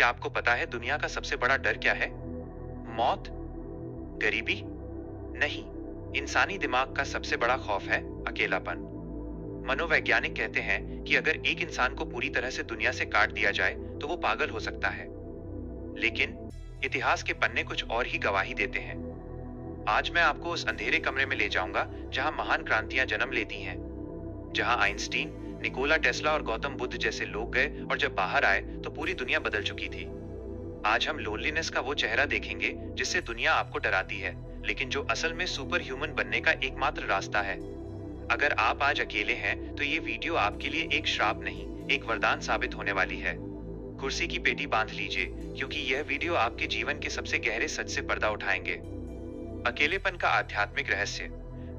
क्या आपको पता है दुनिया का सबसे बड़ा डर क्या है? मौत? गरीबी? नहीं, इंसानी दिमाग का सबसे बड़ा खौफ है अकेलापन। मनोवैज्ञानिक कहते हैं कि अगर एक इंसान को पूरी तरह से दुनिया से काट दिया जाए तो वो पागल हो सकता है, लेकिन इतिहास के पन्ने कुछ और ही गवाही देते हैं। आज मैं आपको उस अंधेरे कमरे में ले जाऊंगा जहां महान क्रांतियां जन्म लेती हैं, जहां आइंस्टीन, निकोला टेस्ला और गौतम बुद्ध जैसे लोग गए और जब बाहर आए तो पूरी दुनिया बदल चुकी थी। आज हम लोनलीनेस का वो चेहरा देखेंगे जिससे दुनिया आपको डराती है, लेकिन जो असल में सुपर ह्यूमन बनने का एकमात्र रास्ता है। अगर आप आज अकेले हैं तो ये वीडियो आपके लिए एक श्राप नहीं, एक वरदान साबित होने वाली है। कुर्सी की पेटी बांध लीजिए, क्योंकि यह वीडियो आपके जीवन के सबसे गहरे सच से पर्दा उठाएंगे। अकेलेपन का आध्यात्मिक रहस्य।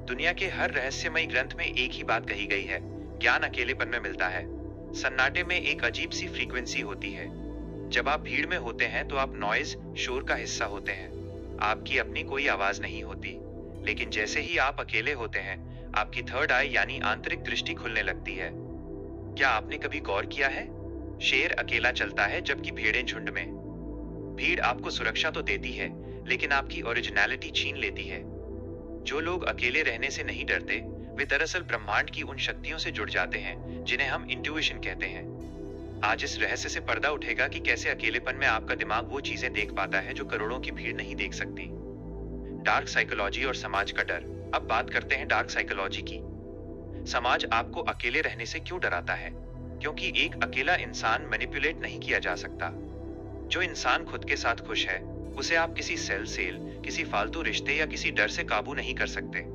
दुनिया के हर रहस्यमयी ग्रंथ में एक ही बात कही गई है, ज्ञान अकेलेपन में मिलता है। सन्नाटे में एक अजीब सी फ्रीक्वेंसी होती है। जब आप भीड़ में होते हैं तो आप नॉइज, शोर का हिस्सा होते हैं। आपकी अपनी कोई आवाज नहीं होती, लेकिन जैसे ही आप अकेले होते हैं, आपकी थर्ड आई यानी आंतरिक दृष्टि खुलने लगती है। क्या आपने कभी गौर किया है? शेर अकेला चलता है जबकि भेड़ें झुंड में। भीड़ आपको सुरक्षा तो देती है, लेकिन आपकी ओरिजिनलिटी छीन लेती है। जो लोग अकेले रहने से नहीं डरते, वे दरअसल ब्रह्मांड की उन शक्तियों से जुड़ जाते हैं जिन्हें हम इंट्यूशन कहते हैं। आज इस रहस्य से पर्दा उठेगा कि कैसे अकेलेपन में आपका दिमाग वो चीजें देख पाता है जो करोड़ों की भीड़ नहीं देख सकती। डार्क साइकोलॉजी और समाज का डर। अब बात करते हैं डार्क साइकोलॉजी की। समाज आपको अकेले रहने से क्यों डराता है? क्योंकि एक अकेला इंसान मैनिपुलेट नहीं किया जा सकता। जो इंसान खुद के साथ खुश है, उसे आप किसी सेल, किसी फालतू रिश्ते या किसी डर से काबू नहीं कर सकते।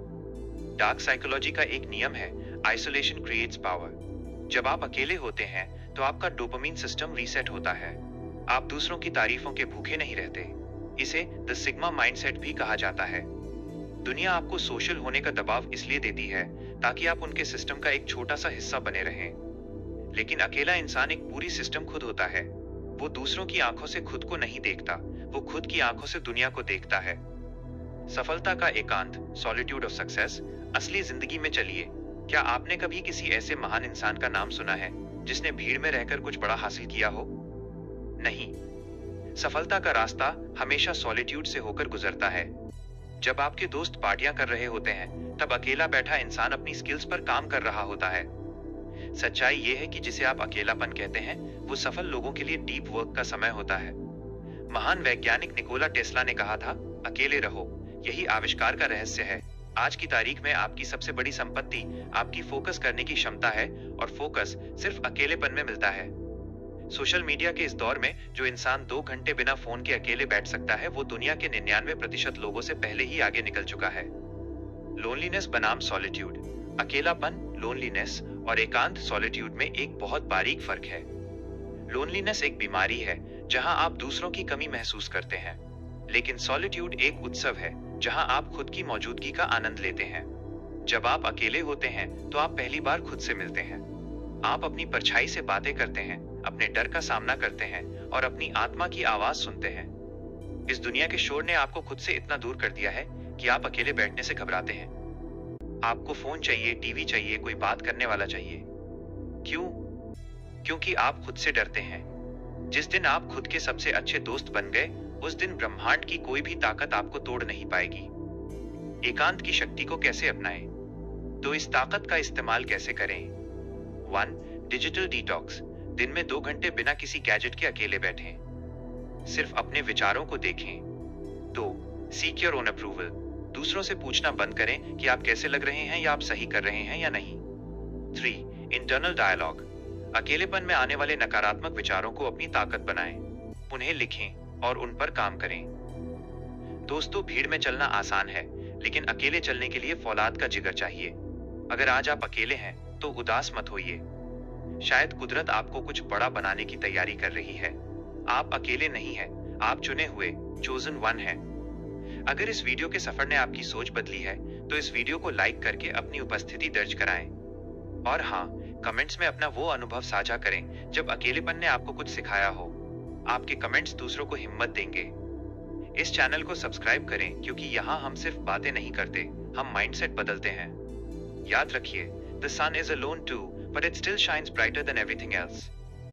डार्क साइकोलॉजी का एक नियम है, आइसोलेशन क्रिएट्स पावर। जब आप अकेले होते हैं तो आपका डोपामिन सिस्टम रीसेट होता है। आप दूसरों की तारीफों के भूखे नहीं रहते। इसे द सिग्मा माइंडसेट भी कहा जाता है। दुनिया आपको सोशल होने का दबाव इसलिए देती है ताकि आप उनके सिस्टम का एक छोटा सा हिस्सा बने रहें। लेकिन अकेला इंसान एक पूरी सिस्टम खुद होता है। वो दूसरों की आंखों से खुद को नहीं देखता, वो खुद की आंखों से दुनिया को देखता है। सफलता का एकांत, सॉलिट्यूड ऑफ सक्सेस। असली जिंदगी में चलिए, क्या आपने कभी किसी ऐसे महान इंसान का नाम सुना है जिसने भीड़ में रहकर कुछ बड़ा हासिल किया हो? नहीं। सफलता का रास्ता हमेशा सॉलिट्यूड से होकर गुजरता है। जब आपके दोस्त पार्टियां कर रहे होते हैं, तब अकेला बैठा इंसान अपनी स्किल्स पर काम कर रहा होता है। सच्चाई यह है कि जिसे आप अकेलापन कहते हैं, वो सफल लोगों के लिए डीप वर्क का समय होता है। महान वैज्ञानिक निकोला टेस्ला ने कहा था, अकेले रहो, यही आविष्कार का रहस्य है। आज की तारीख में आपकी सबसे बड़ी संपत्ति आपकी फोकस करने की क्षमता है, और फोकस सिर्फ अकेलेपन में मिलता है। सोशल मीडिया के इस दौर में जो इंसान 2 घंटे बिना फोन के अकेले बैठ सकता है, वो दुनिया के 99% लोगों से पहले ही आगे निकल चुका है। लोनलीनेस बनाम सॉलिट्यूड। अकेलापन, लोनलीनेस और एकांत, सॉलिट्यूड में एक बहुत बारीक फर्क है। लोनलीनेस एक बीमारी है जहां आप दूसरों की कमी महसूस करते हैं, लेकिन सॉलिट्यूड एक उत्सव है जहां आप खुद की मौजूदगी का आनंद लेते हैं। जब आप अकेले होते हैं तो आप पहली बार खुद से मिलते हैं। आप अपनी परछाई से बातें करते हैं, अपने डर का सामना करते हैं और अपनी आत्मा की आवाज सुनते हैं। इस दुनिया के शोर ने आपको खुद से इतना दूर कर दिया है कि आप अकेले बैठने से घबराते हैं। आपको फोन चाहिए, टीवी चाहिए, कोई बात करने वाला चाहिए। क्यों? क्योंकि आप खुद से डरते हैं। जिस दिन आप खुद के सबसे अच्छे दोस्त बन गए, उस दिन ब्रह्मांड की कोई भी ताकत आपको तोड़ नहीं पाएगी। एकांत की शक्ति को कैसे अपनाएं? तो इस ताकत का इस्तेमाल कैसे करें? 1. Digital detox. दिन में 2 घंटे बिना किसी गैजेट के अकेले बैठें। सिर्फ अपने विचारों को देखें। 2. Seek your own approval. दूसरों से पूछना बंद करें कि आप कैसे लग रहे हैं या आप सही कर रहे हैं या नहीं। 3. Internal dialogue. अकेलेपन में आने वाले नकारात्मक विचारों को अपनी ताकत बनाएं। उन्हें लिखें और उन पर काम करें। दोस्तों, भीड़ में चलना आसान है, लेकिन अकेले चलने के लिए फौलाद का जिगर चाहिए। अगर आज आप अकेले हैं तो उदास मत होइए। शायद कुदरत आपको कुछ बड़ा बनाने की तैयारी कर रही है। आप अकेले नहीं हैं, आप चुने हुए, चोजन वन हैं। अगर इस वीडियो के सफर ने आपकी सोच बदली है तो इस वीडियो को लाइक करके अपनी उपस्थिति दर्ज कराएं। और हाँ, कमेंट्स में अपना वो अनुभव साझा करें जब अकेलेपन ने आपको कुछ सिखाया हो। आपके कमेंट्स दूसरों को हिम्मत देंगे। इस चैनल को सब्सक्राइब करें, क्योंकि यहाँ हम सिर्फ बातें नहीं करते, हम माइंडसेट बदलते हैं। याद रखिए, the sun is alone too, but it still shines brighter than everything else.